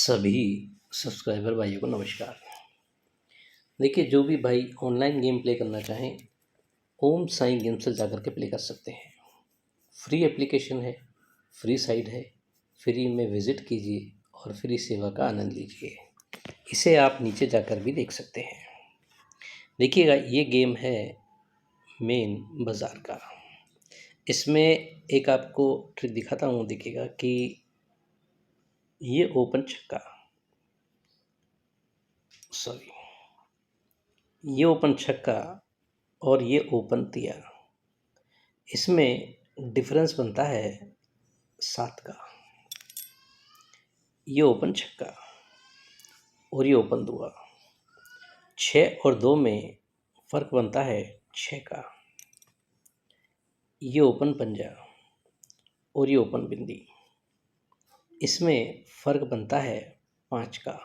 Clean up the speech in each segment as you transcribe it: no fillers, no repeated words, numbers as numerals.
सभी सब्सक्राइबर भाइयों को नमस्कार। देखिए, जो भी भाई ऑनलाइन गेम प्ले करना चाहें, ओम साई गेम से जाकर के प्ले कर सकते हैं। फ्री एप्लीकेशन है, फ्री साइट है, फ्री में विज़िट कीजिए और फ्री सेवा का आनंद लीजिए। इसे आप नीचे जाकर भी देख सकते हैं। देखिएगा, ये गेम है मेन बाज़ार का। इसमें एक आपको ट्रिक दिखाता हूँ, देखिएगा कि ये ओपन छक्का, सॉरी, ये ओपन छक्का और ये ओपन तिया, इसमें डिफरेंस बनता है 7 का। ये ओपन छक्का और ये ओपन दुआ, 6 और 2 में फ़र्क बनता है 6 का। ये ओपन पंजा और ये ओपन बिंदी, इसमें फ़र्क बनता है 5 का।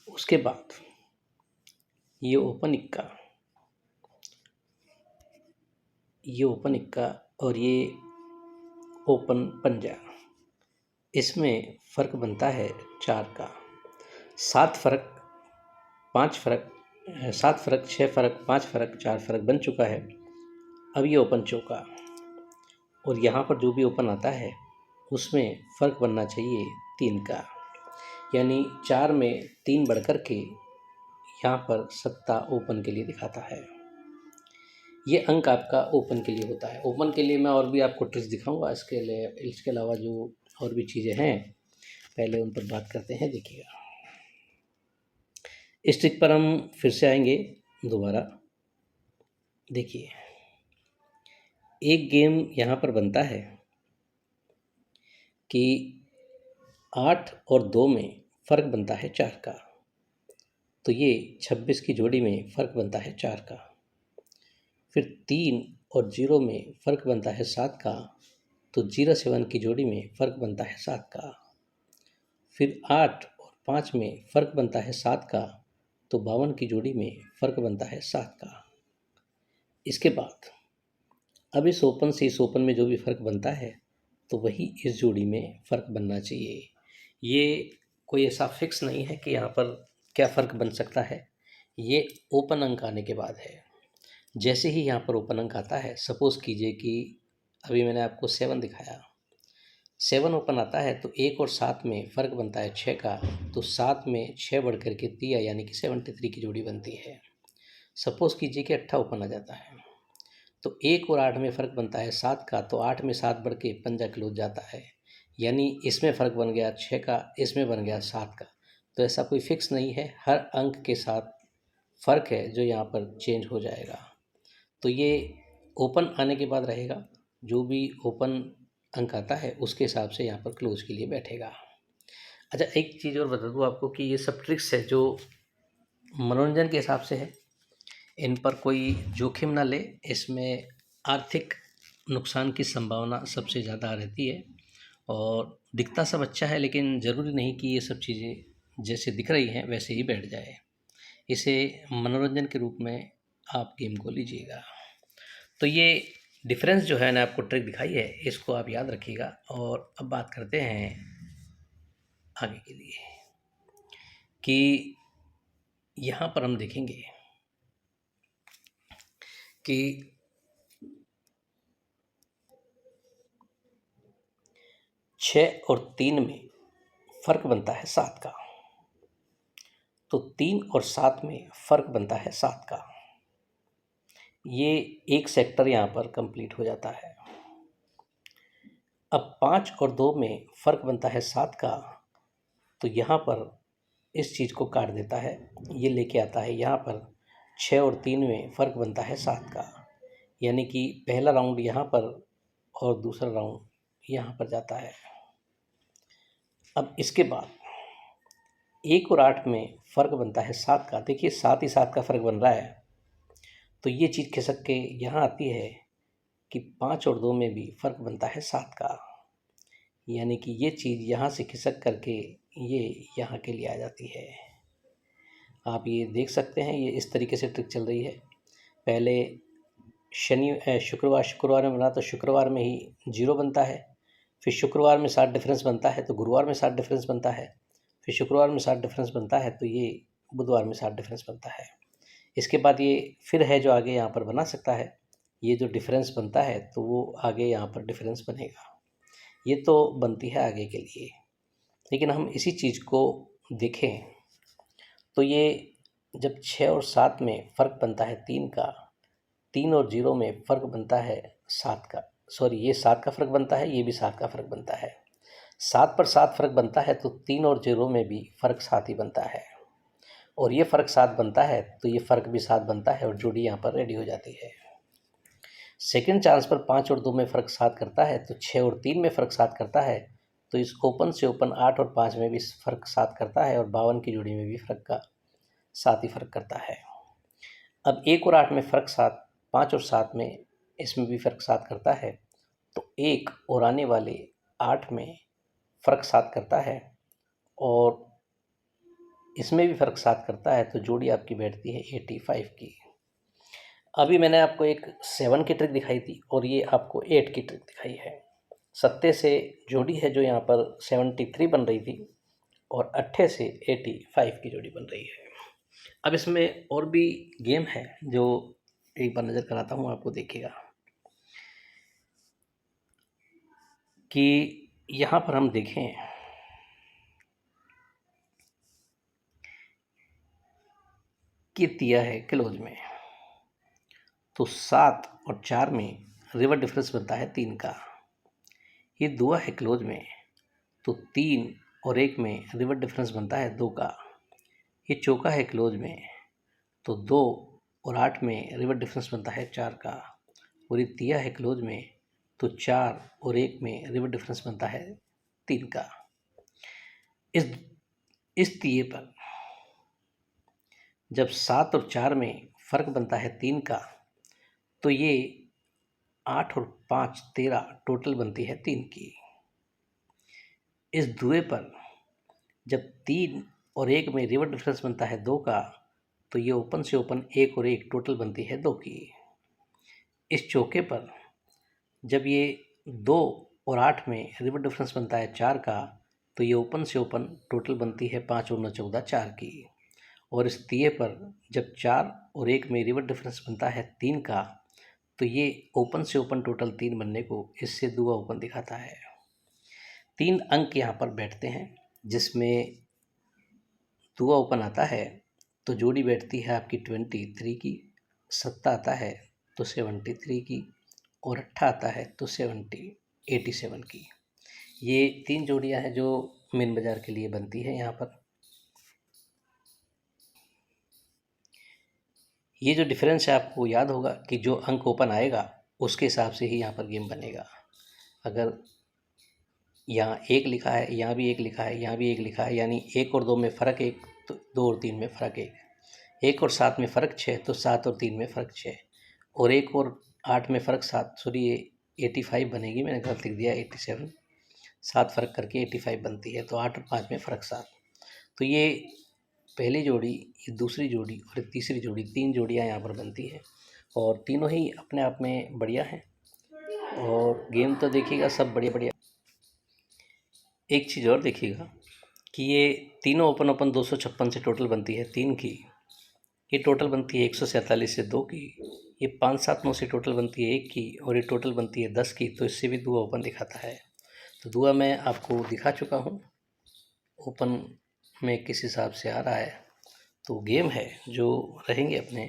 उसके बाद ये ओपन इक्का, ये ओपन इक्का और ये ओपन पंजा, इसमें फ़र्क बनता है 4 का। 7 फ़र्क, 5 फ़र्क, 7 फ़र्क, 6 फ़र्क, 5 फ़र्क, 4 फ़र्क बन चुका है। अब ये ओपन चौका और यहाँ पर जो भी ओपन आता है उसमें फ़र्क बनना चाहिए 3 का, यानी 4 में 3 बढ़ कर के यहाँ पर सत्ता ओपन के लिए दिखाता है। ये अंक आपका ओपन के लिए होता है। ओपन के लिए मैं और भी आपको ट्रिक्स दिखाऊंगा। इसके अलावा जो और भी चीज़ें हैं, पहले उन पर बात करते हैं। देखिएगा, इस ट्रिक पर हम फिर से आएंगे दोबारा। देखिए, एक गेम यहाँ पर बनता है कि 8 और 2 में फ़र्क बनता है 4 का, तो ये 26 की जोड़ी में फ़र्क बनता है 4 का। फिर 3 और 0 में फ़र्क बनता है 7 का, तो 07 की जोड़ी में फ़र्क बनता है 7 का। फिर 8 और 5 में फ़र्क बनता है 7 का, तो 52 की जोड़ी में फ़र्क बनता है 7 का। इसके बाद अब इस ओपन से इस ओपन में जो भी फ़र्क बनता है, तो वही इस जोड़ी में फ़र्क बनना चाहिए। ये कोई ऐसा फिक्स नहीं है कि यहाँ पर क्या फ़र्क बन सकता है, ये ओपन अंक आने के बाद है। जैसे ही यहाँ पर ओपन अंक आता है, सपोज़ कीजिए कि अभी मैंने आपको 7 दिखाया, 7 ओपन आता है तो 1 और 7 में फ़र्क बनता है 6 का, तो 7 में 6 बढ़ कर के तिया यानी कि 73 की जोड़ी बनती है। सपोज़ कीजिए कि 8 ओपन आ जाता है, तो 1 और 8 में फ़र्क बनता है 7 का, तो 8 में 7 बढ़ के पंजा क्लोज जाता है, यानी इसमें फ़र्क बन गया 6 का, इसमें बन गया 7 का। तो ऐसा कोई फिक्स नहीं है, हर अंक के साथ फ़र्क है जो यहाँ पर चेंज हो जाएगा। तो ये ओपन आने के बाद रहेगा, जो भी ओपन अंक आता है उसके हिसाब से यहाँ पर क्लोज के लिए बैठेगा। अच्छा, एक चीज़ और बता दूँ आपको कि ये सब ट्रिक्स है जो मनोरंजन के हिसाब से है, इन पर कोई जोखिम ना ले। इसमें आर्थिक नुकसान की संभावना सबसे ज़्यादा रहती है और दिखता सब अच्छा है, लेकिन ज़रूरी नहीं कि ये सब चीज़ें जैसे दिख रही हैं वैसे ही बैठ जाए। इसे मनोरंजन के रूप में आप गेम को लीजिएगा। तो ये डिफरेंस जो है ना, आपको ट्रिक दिखाई है, इसको आप याद रखिएगा। और अब बात करते हैं आगे के लिए कि यहाँ पर हम देखेंगे कि 6 और 3 में फ़र्क बनता है 7 का, तो 3 और 7 में फ़र्क बनता है 7 का। ये एक सेक्टर यहाँ पर कंप्लीट हो जाता है। अब 5 और 2 में फ़र्क बनता है 7 का, तो यहाँ पर इस चीज़ को काट देता है, ये लेके आता है यहाँ पर 6 और 3 में फ़र्क बनता है 7 का, यानी कि पहला राउंड यहाँ पर और दूसरा राउंड यहाँ पर जाता है। अब इसके बाद 1 और 8 में फ़र्क बनता है 7 का। देखिए, 7 ही 7 का फ़र्क बन रहा है, तो ये चीज़ खिसक के यहाँ आती है कि 5 और 2 में भी फ़र्क बनता है 7 का, यानी कि ये चीज़ यहाँ से खिसक करके ये यहाँ के लिए आ जाती है। आप ये देख सकते हैं, ये इस तरीके से ट्रिक चल रही है। पहले शुक्रवार में बना तो शुक्रवार में ही 0 बनता है, फिर शुक्रवार में 7 डिफरेंस बनता है तो गुरुवार में 7 डिफरेंस बनता है, फिर शुक्रवार में 7 डिफरेंस बनता है तो ये बुधवार में 7 डिफरेंस बनता है। इसके बाद ये फिर है जो आगे यहाँ पर बना सकता है, ये जो डिफरेंस बनता है तो वो आगे यहाँ पर डिफरेंस बनेगा। ये तो बनती है आगे के लिए, लेकिन हम इसी चीज़ को देखें तो ये जब 6 और 7 में फ़र्क बनता है 3 का, 3 और 0 में फ़र्क बनता है 7 का, सॉरी ये 7 का फ़र्क बनता है, ये भी 7 का फ़र्क बनता है। 7 पर 7 फ़र्क बनता है तो 3 और 0 में भी फ़र्क 7 ही बनता है, और ये फ़र्क 7 बनता है तो ये फ़र्क भी 7 बनता है और जोड़ी यहाँ पर रेडी हो जाती है। सेकंड चांस पर 5 और 2 में फ़र्क 7 करता है तो 6 और 3 में फ़र्क 7 करता है, तो इस ओपन से ओपन 8 और 5 में भी फ़र्क 7 करता है और 52 की जोड़ी में भी फ़र्क का 7 ही फ़र्क करता है। अब 1 और 8 में फ़र्क 7, 5 और 7 में इसमें भी फ़र्क 7 करता है, तो 1 और आने वाले 8 में फ़र्क 7 करता है और इसमें भी फ़र्क 7 करता है, तो जोड़ी आपकी बैठती है 85 की। अभी मैंने आपको एक 7 की ट्रिक दिखाई थी और ये आपको 8 की ट्रिक दिखाई है। सत्ते से जोड़ी है जो यहाँ पर 73 बन रही थी और अट्ठे से 85 की जोड़ी बन रही है। अब इसमें और भी गेम है जो एक बार नज़र कराता हूँ आपको, देखिएगा कि यहाँ पर हम देखें कि दिया है क्लोज में, तो 7 और 4 में रिवर डिफरेंस बनता है 3 का। ये दुआ है क्लोज में, तो 3 और 1 में रिवर डिफरेंस बनता है 2 का। ये चौका है क्लोज में, तो 2 और 8 में रिवर डिफरेंस बनता है 4 का। और ये तिया है क्लोज में, तो 4 और 1 में रिवर डिफरेंस बनता है 3 का। इस तिये पर जब 7 और 4 में फ़र्क बनता है 3 का, तो ये 8 और 5 13 टोटल बनती है 3 की। इस दुए पर जब 3 और 1 में रिवर डिफरेंस बनता है 2 का, तो ये ओपन से ओपन 1 और 1 टोटल बनती है 2 की। इस चौके पर जब ये 2 और 8 में रिवर डिफरेंस बनता है 4 का, तो ये ओपन से ओपन टोटल बनती है 5 और 9 14 4 की। और इस तिये पर जब 4 और 1 में रिवर डिफरेंस बनता है 3 का, तो ये ओपन से ओपन टोटल 3 बनने को इससे दुआ ओपन दिखाता है। 3 अंक यहाँ पर बैठते हैं जिसमें दुआ ओपन आता है तो जोड़ी बैठती है आपकी 23 की, सत्ता आता है तो 73 की, और अट्ठा आता है तो 87 की। ये 3 जोड़ियाँ हैं जो मेन बाज़ार के लिए बनती है यहाँ पर। ये जो डिफरेंस है आपको याद होगा कि जो अंक ओपन आएगा उसके हिसाब से ही यहाँ पर गेम बनेगा। अगर यहाँ 1 लिखा है, यहाँ भी 1 लिखा है, यहाँ भी 1 लिखा है, यानी 1 और 2 में फ़र्क 1, तो 2 और 3 में फ़र्क 1। 1 और 7 में फ़र्क 6, तो 7 और 3 में फ़र्क 6, और 1 और 8 में फ़र्क 7, सॉरी ये 85 बनेगी, मैंने गलत लिख दिया 87, 7 फ़र्क करके 85 बनती है, तो 8 और 5 में फ़र्क 7। तो ये पहली जोड़ी, ये दूसरी जोड़ी और ये तीसरी जोड़ी, 3 जोड़ियाँ यहाँ पर बनती है और तीनों ही अपने आप में बढ़िया हैं। और गेम तो देखिएगा सब बढ़िया बढ़िया। एक चीज़ और देखिएगा कि ये तीनों ओपन ओपन 256 से टोटल बनती है 3 की, ये टोटल बनती है 147 से 2 की, ये 579 से टोटल बनती है 1 की, और ये टोटल बनती है 10 की। तो इससे भी दुआ ओपन दिखाता है। तो दुआ मैं आपको दिखा चुका हूँ ओपन में किस हिसाब से आ रहा है। तो गेम है जो रहेंगे अपने,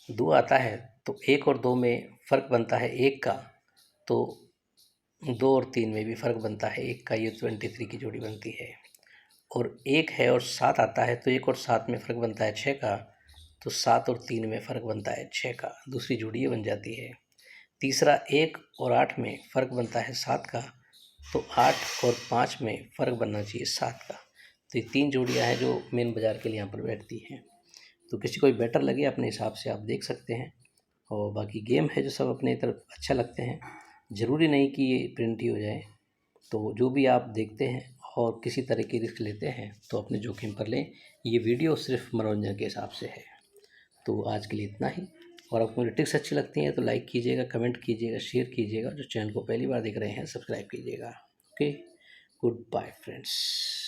दुआ आता है तो 1 और 2 में फ़र्क बनता है 1 का, तो 2 और 3 में भी फ़र्क बनता है 1 का, ये 23 की जोड़ी बनती है। और 1 है और 7 आता है तो 1 और 7 में फ़र्क बनता है 6 का, तो 7 और 3 में फ़र्क बनता है 6 का, दूसरी जोड़ी ये बन जाती है। तीसरा 1 और 8 में फ़र्क बनता है 7 का, तो 8 और 5 में फ़र्क बनना चाहिए 7 का। तो ये 3 जोड़ियाँ हैं जो मेन बाज़ार के लिए यहाँ पर बैठती हैं। तो किसी को बेटर लगे अपने हिसाब से आप देख सकते हैं, और बाकी गेम है जो सब अपने तरफ अच्छा लगते हैं, ज़रूरी नहीं कि ये प्रिंट ही हो जाए। तो जो भी आप देखते हैं और किसी तरह की रिस्क लेते हैं तो अपने जोखिम पर लें। ये वीडियो सिर्फ मनोरंजन के हिसाब से है। तो आज के लिए इतना ही, और आपको मेरी टिप्स अच्छी लगती हैं तो लाइक कीजिएगा, कमेंट कीजिएगा, शेयर कीजिएगा। जो चैनल को पहली बार देख रहे हैं सब्सक्राइब कीजिएगा। Okay, good bye friends.